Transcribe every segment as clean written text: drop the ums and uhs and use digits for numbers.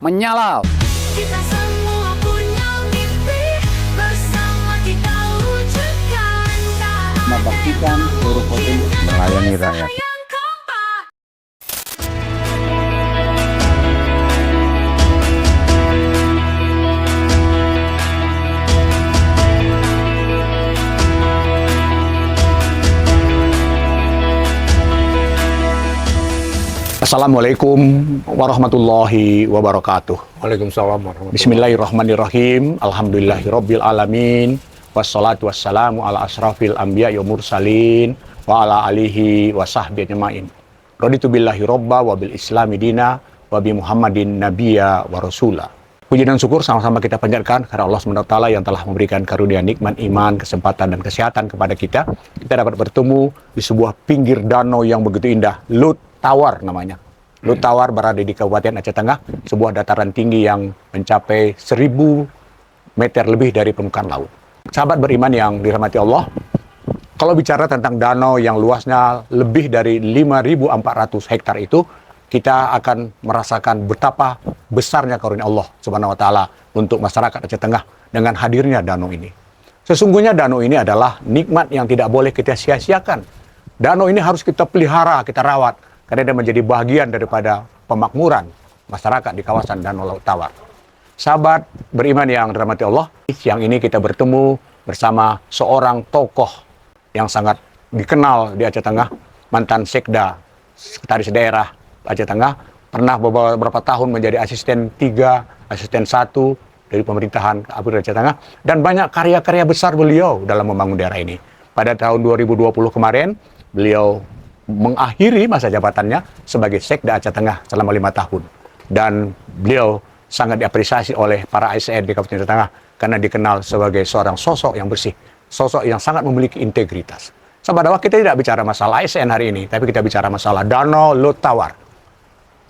menyala. Kita semua punya mimpi, bersama kita wujudkan. Membaktikan seluruh potensi melayani rakyat. Yang kompak. Assalamualaikum warahmatullahi wabarakatuh. Waalaikumsalam warahmatullahi. Bismillahirrahmanirrahim. Alhamdulillahirabbil alamin. Wassalatu wassalamu ala asrafil anbiya'i wa mursalin wa ala alihi wa sahbihi ajmain. Raditu billahi robba wa bil islami dina wa bi Muhammadin nabiyya wa rasula. Puji dan syukur sama-sama kita panjatkan karena Allah SWT yang telah memberikan karunia nikmat iman, kesempatan dan kesehatan kepada kita. Kita dapat bertemu di sebuah pinggir danau yang begitu indah, Lut Tawar namanya. Lut Tawar berada di Kabupaten Aceh Tengah, sebuah dataran tinggi yang mencapai 1000 meter lebih dari permukaan laut. Sahabat beriman yang dirahmati Allah, kalau bicara tentang danau yang luasnya lebih dari 5.400 hektar itu, kita akan merasakan betapa besarnya karunia Allah Subhanahu wa taala untuk masyarakat Aceh Tengah dengan hadirnya danau ini. Sesungguhnya danau ini adalah nikmat yang tidak boleh kita sia-siakan. Danau ini harus kita pelihara, kita rawat, karena dia menjadi bagian daripada pemakmuran masyarakat di kawasan Danau Laut Tawar. Sahabat beriman yang dirahmati Allah, siang ini kita bertemu bersama seorang tokoh yang sangat dikenal di Aceh Tengah, mantan Sekda, Sekretaris Daerah Aceh Tengah, pernah beberapa tahun menjadi asisten 3, asisten 1 dari pemerintahan Abri Aceh Tengah, dan banyak karya-karya besar beliau dalam membangun daerah ini. Pada tahun 2020 kemarin, beliau mengakhiri masa jabatannya sebagai Sekda Aceh Tengah selama 5 tahun. Dan beliau sangat diapresiasi oleh para ASN di Kabupaten Aceh Tengah karena dikenal sebagai seorang sosok yang bersih, sosok yang sangat memiliki integritas. Sahabat dakwah, kita tidak bicara masalah ASN hari ini, tapi kita bicara masalah Danau Lut Tawar.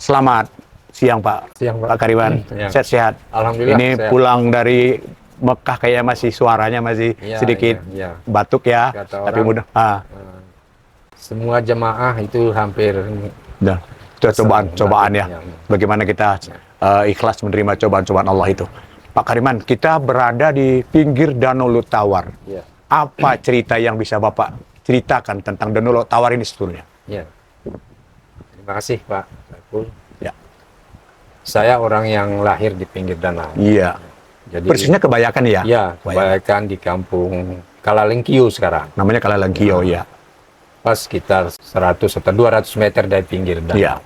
Selamat siang Pak. Siang, Pak. Pak Kariman, sehat-sehat. Alhamdulillah. Ini sehat. pulang dari Mekah kayak masih suaranya masih Ya, sedikit ya. batuk ya, Kata tapi orang, mudah. Semua jemaah itu hampir Dah, itu cobaan ya. Ya. Bagaimana kita ikhlas menerima cobaan-cobaan Allah itu. Pak Kariman, kita berada di pinggir Danau Lut Tawar. Ya. Apa cerita yang bisa Bapak ceritakan tentang Danau Lut Tawar ini sebetulnya? Ya. Terima kasih Pak Saiful. Ya. Saya orang yang lahir di pinggir danau. Iya. Jadi Persisnya Kebayakan ya? ya, kebanyakan di kampung Kalalengkio sekarang. Namanya Kalalengkio ya. Pas sekitar 100 atau 200 meter dari pinggir danau. Iya.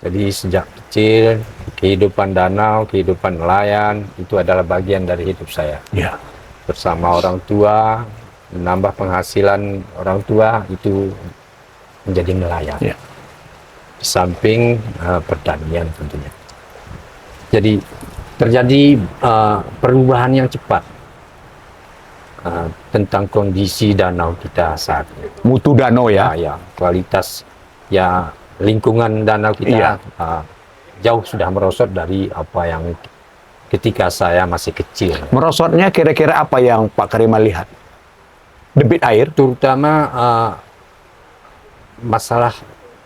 Jadi sejak kecil, kehidupan danau, kehidupan nelayan, itu adalah bagian dari hidup saya. Iya. Bersama orang tua, menambah penghasilan orang tua, itu menjadi nelayan. Iya. Di samping pertanian tentunya. Jadi terjadi perubahan yang cepat tentang kondisi danau kita saat ini. Mutu danau ya? Ya, kualitas ya lingkungan danau kita Iya. jauh sudah merosot dari apa yang ketika saya masih kecil. Merosotnya kira-kira apa yang Pak Kariman lihat? Debit air? Terutama masalah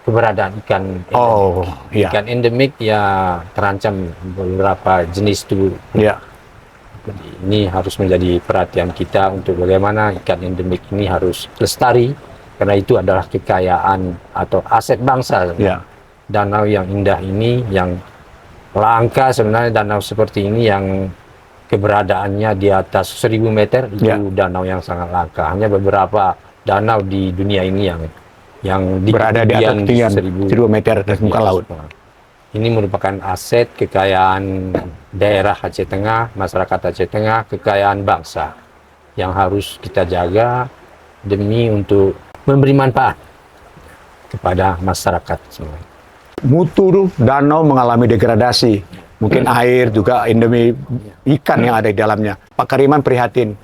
keberadaan ikan endemik. Oh, iya. Ikan endemik ya terancam beberapa jenis itu. Iya. Jadi ini harus menjadi perhatian kita untuk bagaimana ikan endemik ini harus lestari, karena itu adalah kekayaan atau aset bangsa. Iya. Danau yang indah ini, yang langka sebenarnya, danau seperti ini yang keberadaannya di atas 1000 meter, itu Ya. danau yang sangat langka. Hanya beberapa danau di dunia ini yang Berada di atas ketinggian 1000 meter dari permukaan laut. Ini merupakan aset kekayaan daerah Aceh Tengah, masyarakat Aceh Tengah, kekayaan bangsa yang harus kita jaga demi untuk memberi manfaat kepada masyarakat semua. Mutu danau mengalami degradasi. Mungkin air juga endemi ikan yang ada di dalamnya. Pak Kariman prihatin.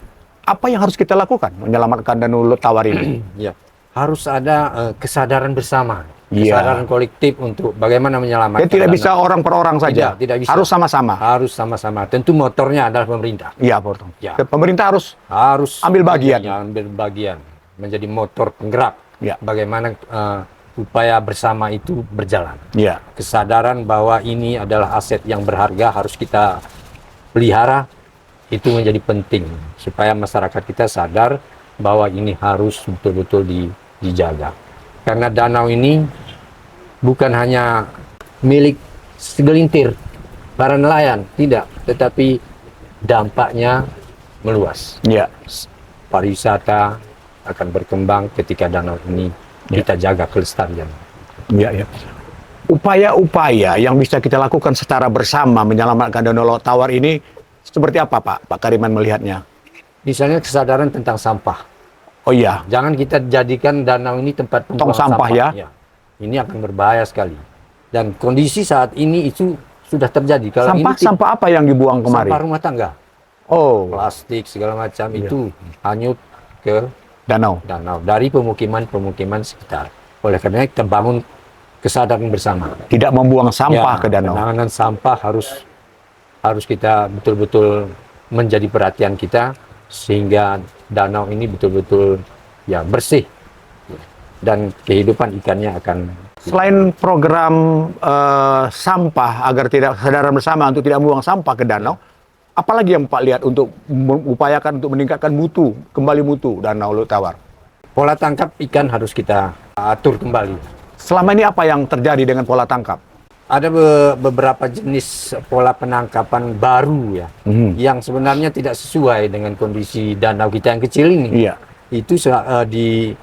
Apa yang harus kita lakukan menyelamatkan Danau Lut Tawar ini? Ya, harus ada kesadaran bersama, Iya. kesadaran kolektif untuk bagaimana menyelamatkan. Ya, tidak danau. bisa orang per orang saja. Tidak bisa. Harus sama-sama. Harus sama-sama. Tentu motornya adalah pemerintah. Iya, potong. Ya. Pemerintah harus Harus ambil bagian. ambil bagian, menjadi motor penggerak. Ya. Bagaimana upaya bersama itu berjalan. Ya. Kesadaran bahwa ini adalah aset yang berharga harus kita pelihara itu menjadi penting supaya masyarakat kita sadar bahwa ini harus betul-betul dijaga. Karena danau ini bukan hanya milik segelintir para nelayan, tidak, tetapi dampaknya meluas. Ya. Pariwisata akan berkembang ketika danau ini kita jaga kelestarian. Ya, ya. Upaya-upaya yang bisa kita lakukan secara bersama menyelamatkan Danau Laut Tawar ini seperti apa, Pak Kariman melihatnya? Misalnya kesadaran tentang sampah. Oh iya, Jangan kita jadikan danau ini tempat tong pembuangan sampah ya. Ini akan berbahaya sekali. Dan kondisi saat ini itu sudah terjadi. Kalau Sampah apa yang dibuang kemarin? sampah rumah tangga, Oh, plastik segala macam Iya. itu hanyut ke danau. danau dari pemukiman sekitar. Oleh karena kita bangun kesadaran bersama. Tidak membuang sampah Ya, ke danau. Penanganan sampah harus kita betul-betul menjadi perhatian kita sehingga danau ini betul-betul ya bersih dan kehidupan ikannya akan. Selain program sampah agar tidak kesadaran bersama untuk tidak membuang sampah ke danau, apalagi yang Pak lihat untuk mengupayakan untuk meningkatkan kembali mutu Danau Laut Tawar? Pola tangkap ikan harus kita atur kembali. Selama ini apa yang terjadi dengan pola tangkap? Ada beberapa jenis pola penangkapan baru ya, yang sebenarnya tidak sesuai dengan kondisi danau kita yang kecil ini. Iya. Itu di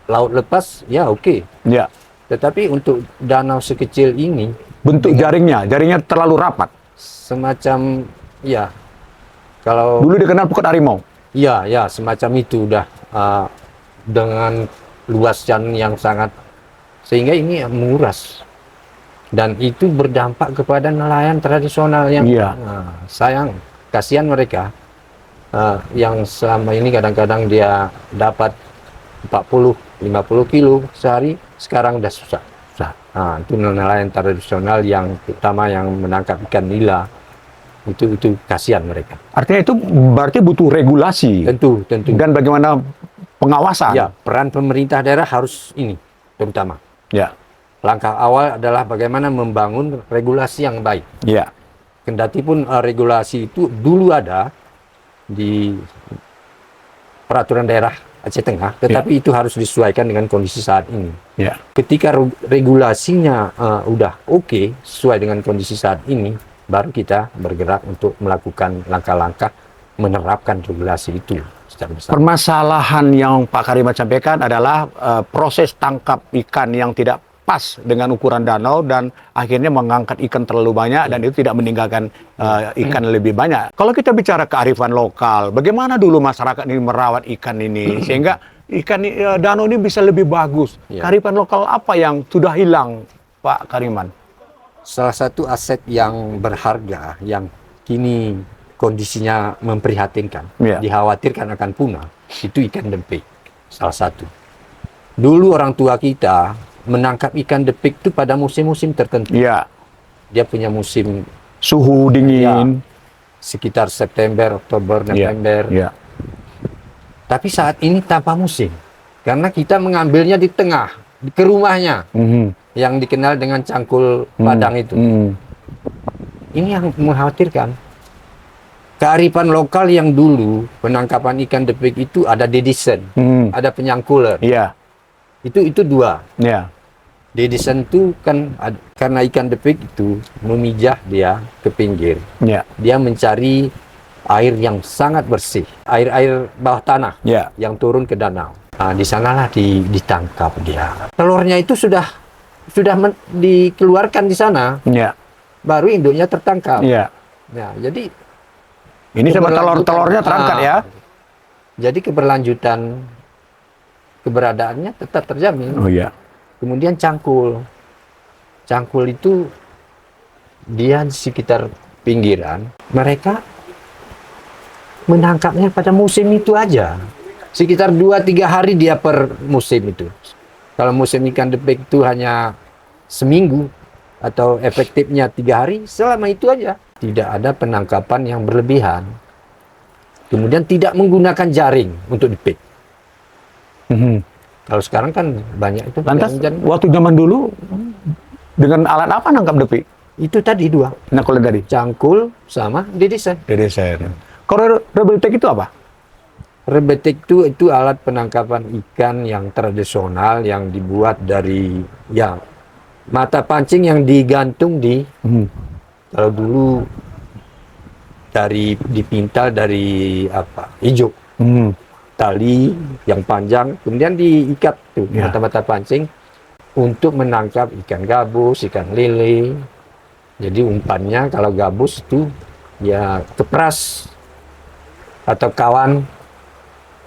laut lepas ya oke. Ya. Tetapi untuk danau sekecil ini Bentuk jaringnya terlalu rapat. semacam ya kalau Dulu dikenal pukat harimau. ya semacam itu udah dengan luas jalan yang sangat sehingga ini menguras dan itu berdampak kepada nelayan tradisional yang Iya. sayang, kasihan mereka yang selama ini kadang-kadang dia dapat 40-50 kilo sehari, sekarang udah susah. Itu nelayan tradisional yang utama yang menangkap ikan nila itu kasihan mereka. Artinya itu berarti butuh regulasi Tentu. dan bagaimana pengawasan. Ya, peran pemerintah daerah harus ini terutama. Ya. Langkah awal adalah bagaimana membangun regulasi yang baik. Ya. Kendati pun regulasi itu dulu ada di peraturan daerah Aceh Tengah, tetapi itu harus disesuaikan dengan kondisi saat ini. Ya. Ketika regulasinya udah oke, sesuai dengan kondisi saat ini, baru kita bergerak untuk melakukan langkah-langkah menerapkan regulasi itu secara besar. Permasalahan yang Pak Kariman sampaikan adalah proses tangkap ikan yang tidak pas dengan ukuran danau dan akhirnya mengangkat ikan terlalu banyak dan itu tidak meninggalkan ikan lebih banyak. Kalau kita bicara kearifan lokal, bagaimana dulu masyarakat ini merawat ikan ini sehingga ikan danau ini bisa lebih bagus? Ya. Kearifan lokal apa yang sudah hilang, Pak Kariman? Salah satu aset yang berharga yang kini kondisinya memprihatinkan, Ya. dikhawatirkan akan punah, itu ikan dempik. Salah satu. Dulu orang tua kita menangkap ikan dempik itu pada musim-musim tertentu. Ya, Dia punya musim suhu dingin. sekitar September, Oktober, November. Ya. Tapi saat ini tanpa musim. Karena kita mengambilnya di tengah, ke rumahnya, Mhm. yang dikenal dengan cangkul padang itu. Ini yang mengkhawatirkan. Kearifan lokal yang dulu penangkapan ikan dempik itu ada dedisen, ada penyangkulan. Iya. Itu dua. Ya. Dedisen itu kan karena ikan dempik itu memijah dia ke pinggir. Ya. Dia mencari air yang sangat bersih, air bawah tanah Ya. yang turun ke danau. Di sanalah ditangkap dia. Telurnya itu sudah dikeluarkan di sana, Ya. baru induknya tertangkap. Ya. Nah, jadi Ini sama keberlanjutan- telurnya terangkat ya. Jadi keberlanjutan keberadaannya tetap terjamin. Oh iya. Kemudian cangkul itu dia di sekitar pinggiran, mereka menangkapnya pada musim itu aja. Sekitar 2-3 hari dia per musim itu. Kalau musim ikan dempik itu hanya seminggu atau efektifnya 3 hari, selama itu aja. Tidak ada penangkapan yang berlebihan. Kemudian tidak menggunakan jaring untuk dipik. Mhm. Kalau sekarang kan banyak itu. Lantas dan waktu zaman dulu dengan alat apa nangkap depi? itu tadi dua, Nah kalau tadi cangkul sama dedesan. dedeser. Kalau rebeltek itu apa? Rebetek itu alat penangkapan ikan yang tradisional yang dibuat dari ya mata pancing yang digantung di kalau dulu dari dipintal dari apa hijau tali yang panjang kemudian diikat tuh Ya. mata-mata pancing untuk menangkap ikan gabus, ikan lele. Jadi umpannya kalau gabus itu ya kepras atau kawan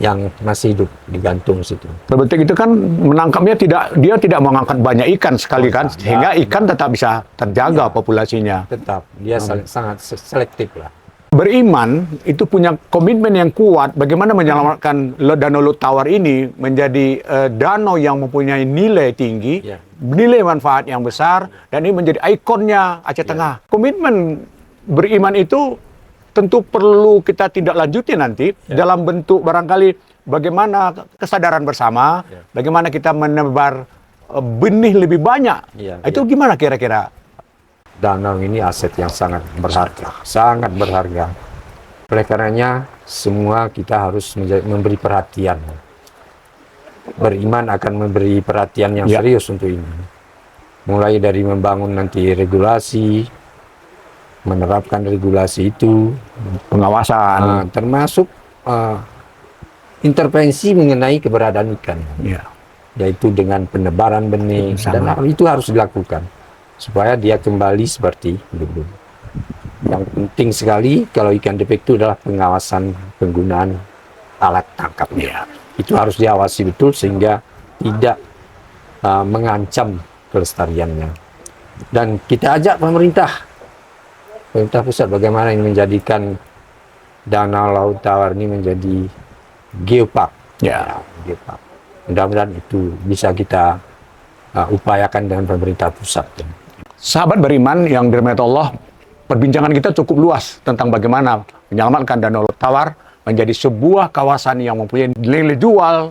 yang masih hidup digantung situ. Rebeltek itu kan menangkapnya dia tidak mengangkat banyak ikan sekali kan, sehingga ikan tetap bisa terjaga populasinya. Tetap dia sangat selektif lah. Beriman itu punya komitmen yang kuat bagaimana menyelamatkan danau Laut Tawar ini menjadi danau yang mempunyai nilai tinggi, Ya. nilai manfaat yang besar, dan ini menjadi ikonnya Aceh Tengah. Komitmen beriman itu tentu perlu kita tidak lanjuti nanti dalam bentuk barangkali bagaimana kesadaran bersama, bagaimana kita menebar benih lebih banyak. Ya, Itu gimana kira-kira? Danau ini aset yang sangat berharga, sangat berharga. Oleh karenanya semua kita harus memberi perhatian. Beriman akan memberi perhatian yang Ya. serius untuk ini. Mulai dari membangun nanti regulasi, menerapkan regulasi itu, Pengawasan. termasuk intervensi mengenai keberadaan ikan, Ya. yaitu dengan penebaran benih Sama. dan hal itu harus dilakukan supaya dia kembali seperti dulu. Yang penting sekali kalau ikan defek itu adalah pengawasan penggunaan alat tangkapnya. Itu harus diawasi betul sehingga tidak mengancam kelestariannya. Dan kita ajak pemerintah pusat bagaimana ini menjadikan Danau Laut Tawar ini menjadi geopark. Ya. Geopark. Mudah-mudahan itu bisa kita upayakan dengan pemerintah pusat. Sahabat beriman yang dirahmati Allah, perbincangan kita cukup luas tentang bagaimana menyelamatkan Danau Laut Tawar menjadi sebuah kawasan yang mempunyai nilai jual,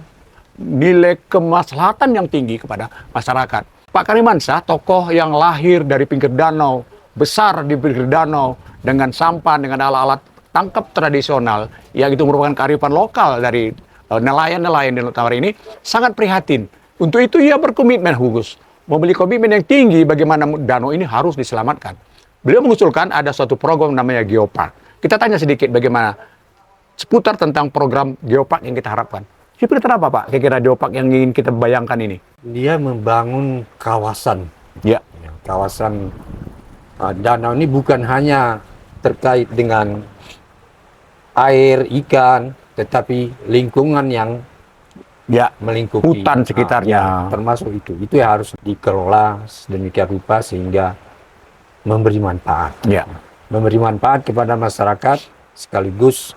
nilai kemaslahatan yang tinggi kepada masyarakat. Pak Karimansyah, tokoh yang lahir dari pinggir danau, besar di pinggir danau, dengan sampan, dengan alat-alat tangkap tradisional, yang itu merupakan kearifan lokal dari nelayan-nelayan di Laut Tawar ini, sangat prihatin. Untuk itu ia berkomitmen, Hugus, memiliki komitmen yang tinggi bagaimana danau ini harus diselamatkan. Beliau mengusulkan ada suatu program namanya Geopark. Kita tanya sedikit bagaimana seputar tentang program Geopark yang kita harapkan. Seperti apa Pak, kira-kira Geopark yang ingin kita bayangkan ini? Dia membangun kawasan. Ya. Kawasan danau ini bukan hanya terkait dengan air, ikan, tetapi lingkungan yang Ya. melingkupi Hutan sekitarnya. termasuk itu yang harus dikelola sedemikian rupa sehingga memberi manfaat. Ya. Memberi manfaat kepada masyarakat sekaligus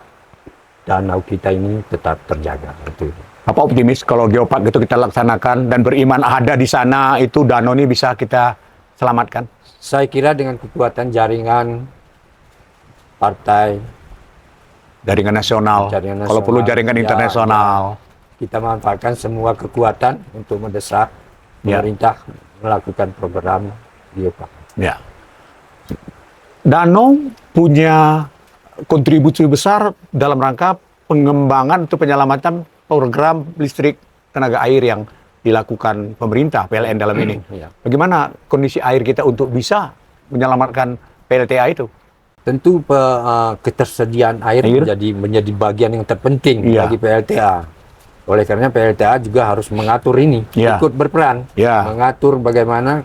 danau kita ini tetap terjaga. Itu. Apa optimis kalau Geopark itu kita laksanakan dan beriman ada di sana, itu danau ini bisa kita selamatkan? Saya kira dengan kekuatan jaringan partai, Jaringan nasional, Jaringan kalau perlu nasional. jaringan Ya, internasional. kita manfaatkan semua kekuatan untuk mendesak Ya. pemerintah melakukan program Geopark. Ya. Danau punya kontribusi besar dalam rangka pengembangan atau penyelamatan program listrik tenaga air yang dilakukan pemerintah PLN dalam ini. Ya. Bagaimana kondisi air kita untuk bisa menyelamatkan PLTA itu? Tentu ketersediaan air Air? menjadi bagian yang terpenting Iya. bagi PLTA. Oleh karena PLTA juga harus mengatur ini, Iya. ikut berperan, Ya. mengatur bagaimana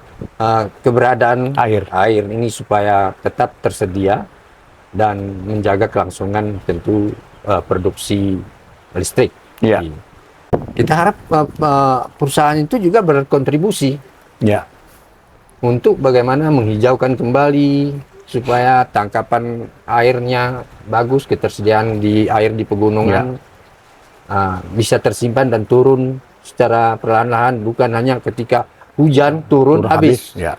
keberadaan Air. ini supaya tetap tersedia dan menjaga kelangsungan tentu produksi listrik. Iya. Kita harap perusahaan itu juga berkontribusi Ya. untuk bagaimana menghijaukan kembali supaya tangkapan airnya bagus, ketersediaan di air di pegunungan bisa tersimpan dan turun secara perlahan-lahan, bukan hanya ketika hujan turun habis. Ya.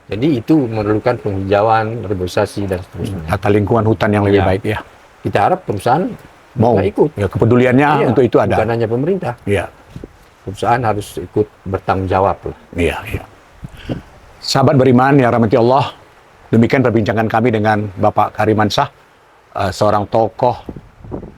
Jadi itu memerlukan penghijauan, reboisasi dan seterusnya. Tata lingkungan hutan yang lebih Ya. baik ya. Kita harap perusahaan Mau bisa ikut. ya kepeduliannya Iya, untuk itu ada. bukan hanya pemerintah. Ya. perusahaan harus ikut bertanggung jawab lah. Iya, iya. Sahabat beriman yang rahmati Allah, demikian perbincangan kami dengan Bapak Karimansyah, seorang tokoh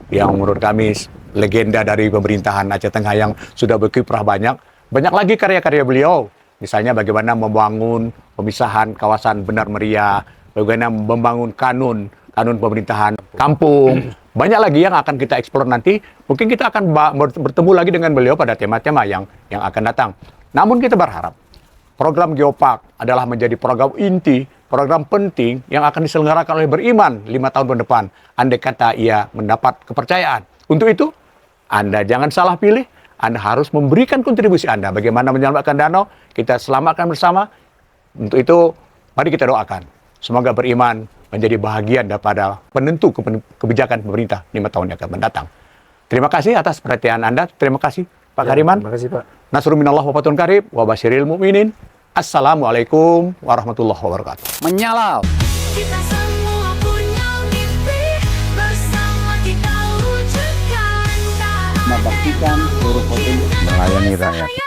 yang menurut kami legenda dari pemerintahan Aceh Tengah yang sudah berkiprah banyak. Banyak lagi karya-karya beliau, misalnya bagaimana membangun pemisahan kawasan Benar Meriah, bagaimana membangun kanun pemerintahan kampung. Banyak lagi yang akan kita eksplor nanti. Mungkin kita akan bertemu lagi dengan beliau pada tema-tema yang akan datang. Namun kita berharap program Geopark adalah menjadi program inti, program penting yang akan diselenggarakan oleh Beriman 5 tahun ke depan. Andai kata ia mendapat kepercayaan. Untuk itu, Anda jangan salah pilih. Anda harus memberikan kontribusi Anda. Bagaimana menyelamatkan danau, kita selamatkan bersama. Untuk itu, mari kita doakan. Semoga Beriman menjadi bahagian daripada penentu kebijakan pemerintah 5 tahun yang akan mendatang. Terima kasih atas perhatian Anda. Terima kasih, Pak Kariman. Terima kasih, Pak. Nasrul minallah wa fatun qarib wa basyiril mu'minin. Assalamualaikum warahmatullahi wabarakatuh. Menyala. Kita semua punya mimpi, bersama kita wujudkan. Membaktikan seluruh potensi melayani rakyat.